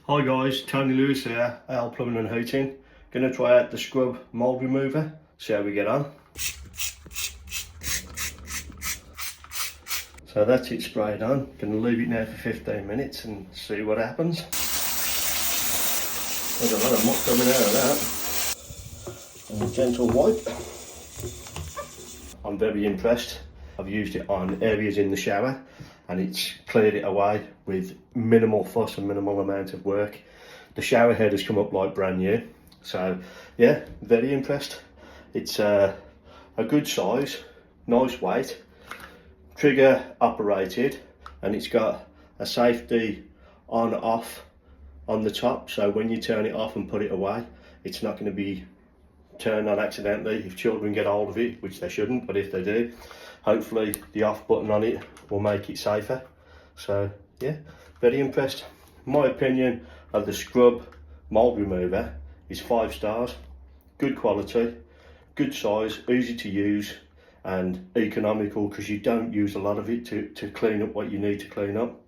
Hi guys, Tony Lewis here, AL Plumbing and Heating. Going to try out the SCRUBB Mould Remover, see how we get on. So that's it sprayed on. Going to leave it now for 15 minutes and see what happens. There's a lot of muck coming out of that. And a gentle wipe. I'm very impressed. I've used it on areas in the shower and it's cleared it away with minimal fuss and minimal amount of work. The shower head has come up like brand new. So yeah, very impressed. It's a good size, nice weight, trigger operated, and it's got a safety on off on the top, so when you turn it off and put it away, it's not going to be turned on accidentally if children get hold of it, which they shouldn't, but if they do, hopefully the off button on it will make it safer. So yeah, very impressed. My opinion of the SCRUBB Mould Remover is 5 stars. Good quality, good size, easy to use and economical because you don't use a lot of it to clean up what you need to clean up.